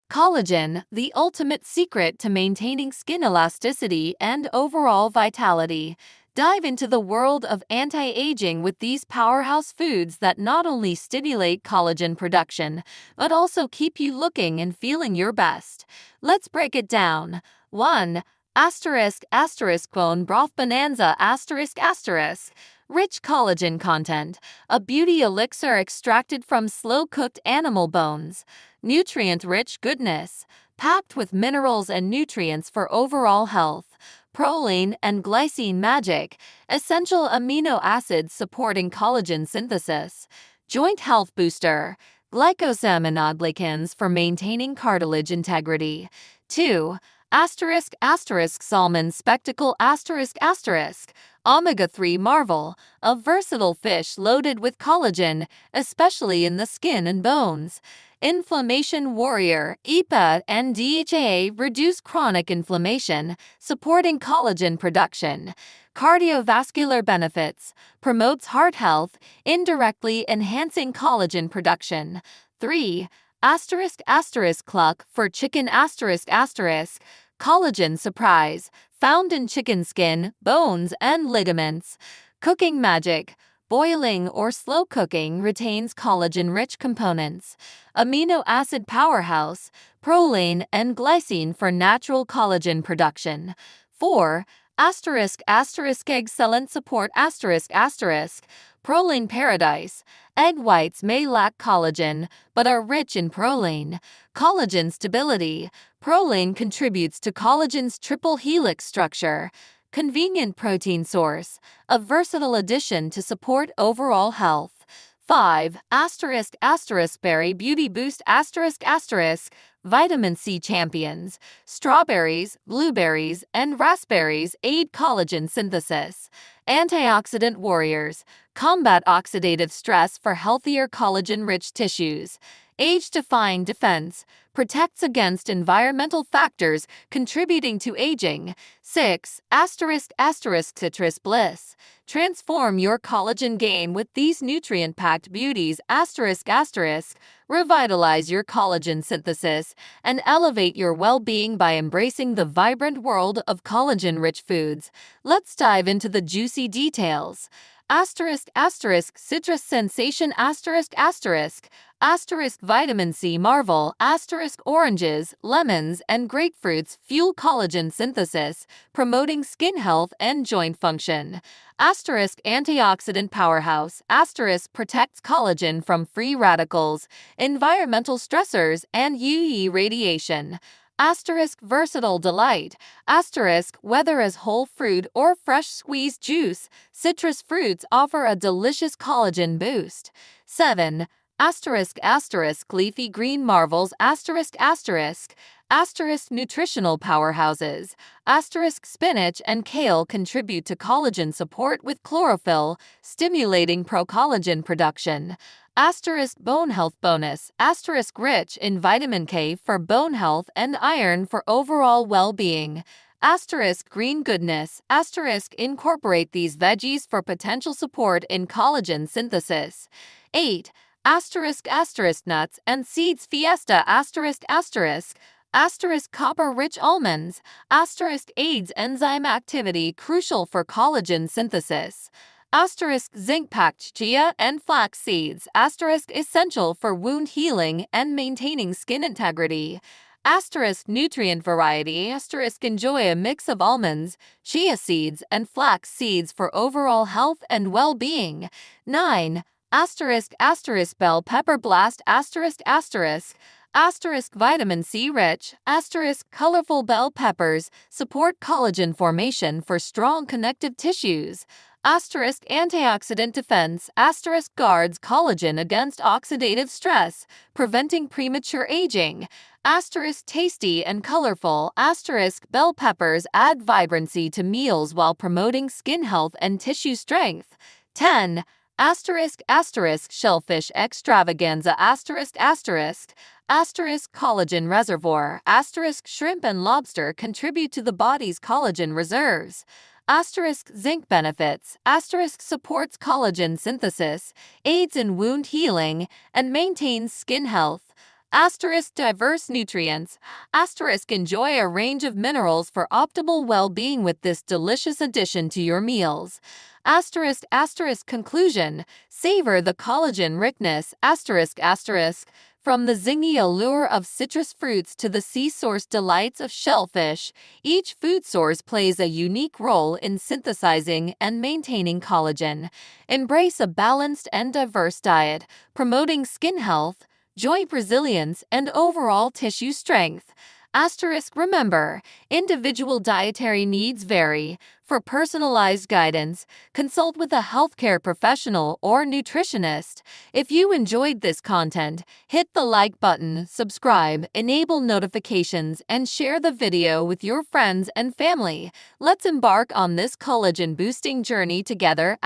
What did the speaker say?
Collagen, the ultimate secret to maintaining skin elasticity and overall vitality. Dive into the world of anti-aging with these powerhouse foods that not only stimulate collagen production, but also keep you looking and feeling your best. Let's break it down. 1. Bone broth bonanza rich collagen content, a beauty elixir extracted from slow-cooked animal bones. Nutrient-rich goodness, packed with minerals and nutrients for overall health. Proline and glycine magic, essential amino acids supporting collagen synthesis. Joint health booster, glycosaminoglycans for maintaining cartilage integrity. 2. Salmon spectacle omega-3 marvel, a versatile fish loaded with collagen, especially in the skin and bones. Inflammation warrior, EPA and DHA reduce chronic inflammation, supporting collagen production. Cardiovascular benefits, promotes heart health, indirectly enhancing collagen production. 3. Cluck for chicken collagen surprise, found in chicken skin, bones, and ligaments. Cooking magic, boiling or slow cooking retains collagen-rich components. Amino acid powerhouse, proline and glycine for natural collagen production. 4. Excellent support proline paradise. Egg whites may lack collagen, but are rich in proline. Collagen stability. Proline contributes to collagen's triple helix structure. Convenient protein source, a versatile addition to support overall health. 5. Berry Beauty Boost Vitamin C champions. Strawberries, blueberries, and raspberries aid collagen synthesis. Antioxidant warriors, combat oxidative stress for healthier collagen-rich tissues. Age-defying defense, protects against environmental factors contributing to aging. 6. Citrus bliss. Transform your collagen game with these nutrient-packed beauties. Revitalize your collagen synthesis and elevate your well-being by embracing the vibrant world of collagen-rich foods. Let's dive into the juicy details. Citrus sensation vitamin C marvel oranges, lemons, and grapefruits fuel collagen synthesis, promoting skin health and joint function. Antioxidant powerhouse protects collagen from free radicals, environmental stressors, and UV radiation. Versatile delight. Whether as whole fruit or fresh squeezed juice, citrus fruits offer a delicious collagen boost. 7. Leafy green marvels nutritional powerhouses. Spinach and kale contribute to collagen support with chlorophyll, stimulating pro-collagen production. Bone health bonus, rich in vitamin K for bone health and iron for overall well-being. Green goodness, incorporate these veggies for potential support in collagen synthesis. 8. Nuts and seeds fiesta copper-rich almonds, aids enzyme activity crucial for collagen synthesis. Zinc-packed chia and flax seeds, essential for wound healing and maintaining skin integrity. Nutrient variety, enjoy a mix of almonds, chia seeds, and flax seeds for overall health and well-being. 9. Bell pepper blast vitamin C rich, colorful bell peppers support collagen formation for strong connective tissues. Antioxidant defense, guards collagen against oxidative stress, preventing premature aging. Tasty and colorful, bell peppers add vibrancy to meals while promoting skin health and tissue strength. 10. Shellfish extravaganza collagen reservoir shrimp and lobster contribute to the body's collagen reserves. Zinc benefits supports collagen synthesis, aids in wound healing, and maintains skin health. Asterisk diverse nutrients. Asterisk enjoy a range of minerals for optimal well-being with this delicious addition to your meals. Asterisk conclusion. Savor the collagen richness. Asterisk. From the zingy allure of citrus fruits to the sea-source delights of shellfish, each food source plays a unique role in synthesizing and maintaining collagen. Embrace a balanced and diverse diet, promoting skin health, joint resilience, and overall tissue strength. Remember, individual dietary needs vary. For personalized guidance, consult with a healthcare professional or nutritionist. If you enjoyed this content, hit the like button, subscribe, enable notifications, and share the video with your friends and family. Let's embark on this collagen boosting journey together.